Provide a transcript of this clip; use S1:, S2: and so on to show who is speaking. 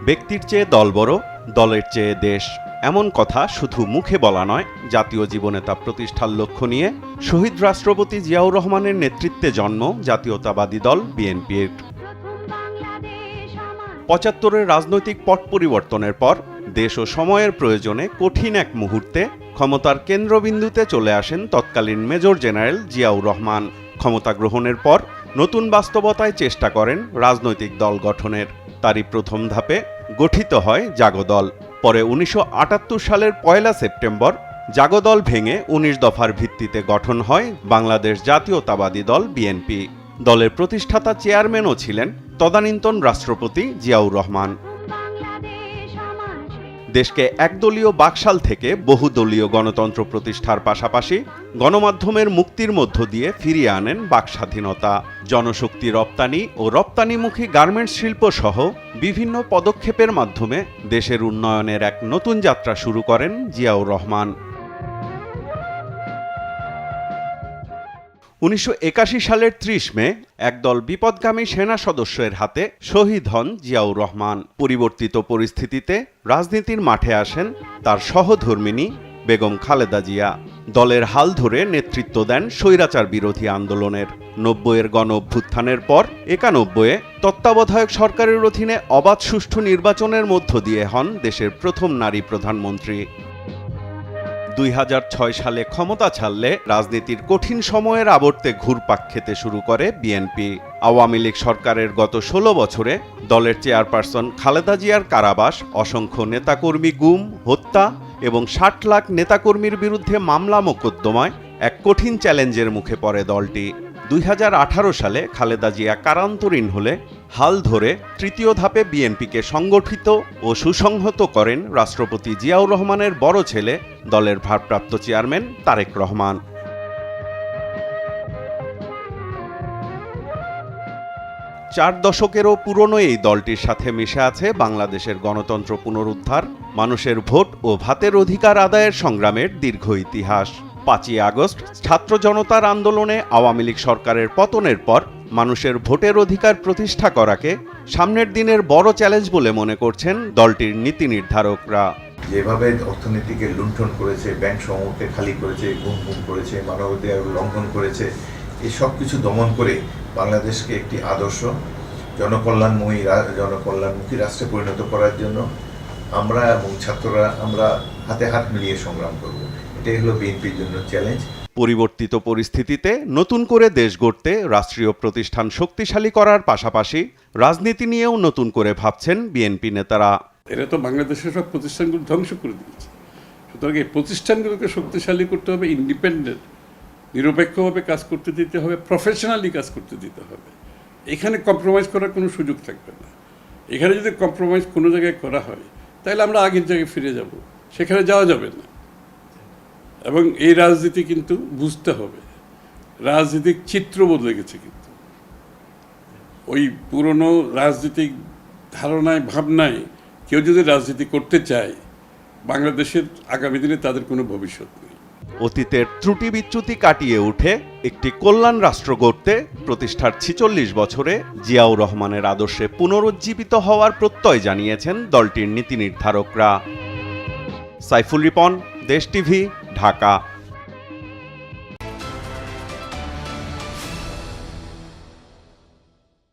S1: ব্যক্তির চেয়ে দল বড়, দলের চেয়ে দেশ, এমন কথা শুধু মুখে বলা নয়, জাতীয় জীবনে তা প্রতিষ্ঠার লক্ষ্য নিয়ে শহীদ রাষ্ট্রপতি জিয়াউর রহমানের নেতৃত্বে জন্ম জাতীয়তাবাদী দল বিএনপির। ৭৫-এর রাজনৈতিক পট পরিবর্তনের পর দেশ ও সময়ের প্রয়োজনে কঠিন এক মুহূর্তে ক্ষমতার কেন্দ্রবিন্দুতে চলে আসেন তৎকালীন মেজর জেনারেল জিয়াউর রহমান। ক্ষমতা গ্রহণের পর নতুন বাস্তবতায় চেষ্টা করেন রাজনৈতিক দল গঠনের। তারই প্রথম ধাপে গঠিত হয় জাগদল। পরে ১৯৭৮ সালের ১ সেপ্টেম্বর জাগদল ভেঙে ১৯ দফার ভিত্তিতে গঠন হয় বাংলাদেশ জাতীয়তাবাদী দল বিএনপি। দলের প্রতিষ্ঠাতা চেয়ারম্যানও ছিলেন তদানীন্তন রাষ্ট্রপতি জিয়াউর রহমান। দেশকে একদলীয় বাকশাল থেকে বহুদলীয় গণতন্ত্র প্রতিষ্ঠার পাশাপাশি গণমাধ্যমের মুক্তির মধ্য দিয়ে ফিরিয়ে আনেন বাকস্বাধীনতা। জনশক্তি রপ্তানি ও রপ্তানিমুখী গার্মেন্টস শিল্প সহ বিভিন্ন পদক্ষেপের মাধ্যমে দেশের উন্নয়নের এক নতুন যাত্রা শুরু করেন জিয়াউর রহমান। ১৯৮১ সালের ৩০ মে একদল বিপদগামী সেনা সদস্যের হাতে শহীদ হন জিয়াউর রহমান। পরিবর্তিত পরিস্থিতিতে রাজনীতির মাঠে আসেন তার সহধর্মিণী বেগম খালেদা জিয়া। দলের হাল ধরে নেতৃত্ব দেন স্বৈরাচার বিরোধী আন্দোলনের। ৯০-এর গণ অভ্যুত্থানের পর ৯১-এ তত্ত্বাবধায়ক সরকারের অধীনে অবাধ সুষ্ঠু নির্বাচনের মধ্য দিয়ে হন দেশের প্রথম নারী প্রধানমন্ত্রী। ২০০৬ সালে ক্ষমতা ছাড়লে রাজনীতির কঠিন সময়ের আবর্তে ঘুরপাক খেতে শুরু করে বিএনপি। আওয়ামী লীগ সরকারের গত ১৬ বছরে দলের চেয়ারপারসন খালেদা জিয়ার কারাবাস, অসংখ্য নেতাকর্মী গুম, হত্যা এবং ৬০ লাখ নেতাকর্মীর বিরুদ্ধে মামলা মোকদ্দমায় এক কঠিন চ্যালেঞ্জের মুখে পড়ে দলটি। ২০১৮ সালে খালেদা জিয়া কারান্তরীণ হলে হাল ধরে তৃতীয় ধাপে বিএনপিকে সংগঠিত ও সুসংহত করেন রাষ্ট্রপতি জিয়াউর রহমানের বড় ছেলে, দলের ভারপ্রাপ্ত চেয়ারম্যান তারেক রহমান। ৪ দশকেরও পুরনো এই দলটির সাথে মিশে আছে বাংলাদেশের গণতন্ত্র পুনরুদ্ধার, মানুষের ভোট ও ভাতের অধিকার আদায়ের সংগ্রামের দীর্ঘ ইতিহাস। ৫ই আগস্ট ছাত্র জনতার আন্দোলনে আওয়ামী লীগ সরকারের পতনের পর মানুষের ভোটের অধিকার প্রতিষ্ঠা করাকে সামনের দিনের বড় চ্যালেঞ্জ বলে মনে করছেন দলটির নীতি নির্ধারকরা।
S2: যেভাবে অর্থনীতিকে লুণ্ঠন করেছে, ব্যাংক সমূহকে খালি করেছে, গুম করেছে, মানবাধিকার লঙ্ঘন করেছে, এই সব কিছু দমন করে বাংলাদেশকে একটি আদর্শ জনকল্যাণমুখী রাষ্ট্রে পরিণত করার জন্য আমরা এবং ছাত্ররা আমরা হাতে হাত মিলিয়ে সংগ্রাম করব। এটাই হলো বিএনপির জন্য চ্যালেঞ্জ।
S1: পরিবর্তিত পরিস্থিতিতে নতুন করে দেশ গড়তে রাষ্ট্রীয় প্রতিষ্ঠান শক্তিশালী করার পাশাপাশি রাজনীতি নিয়েও নতুন করে ভাবছেন বিএনপি নেতারা।
S3: এরা তো বাংলাদেশের সব প্রতিষ্ঠানগুলো ধ্বংস করে দিয়েছে। সুতরাং এই প্রতিষ্ঠানগুলোকে শক্তিশালী করতে হবে, ইন্ডিপেন্ডেন্ট নিরপেক্ষভাবে কাজ করতে দিতে হবে, প্রফেশনালি কাজ করতে দিতে হবে। এখানে কম্প্রোমাইজ করার কোনো সুযোগ থাকবে না। এখানে যদি কম্প্রোমাইজ কোনো জায়গায় করা হয় তাহলে আমরা আগের জায়গায় ফিরে যাব, সেখানে যাওয়া যাবে না। এবং এই রাজনীতি কিন্তু বুঝতে হবে, রাজনৈতিক চিত্র বদলে গেছে। কিন্তু ওই পুরনো রাজনৈতিক ধারণায় ভাবনায় কেউ যদি রাজনীতি করতে চায়, বাংলাদেশের আগামী দিনে তাদের কোনো ভবিষ্যৎ নেই।
S1: অতীতের ত্রুটি বিচ্যুতি কাটিয়ে উঠে একটি কল্যাণ রাষ্ট্র গড়তে প্রতিষ্ঠার ৪৬ বছরে জিয়াউর রহমানের আদর্শে পুনরুজ্জীবিত হওয়ার প্রত্যয় জানিয়েছেন দলটির নীতি নির্ধারকরা। সাইফুল রিপন, দেশ টিভি, ঢাকা।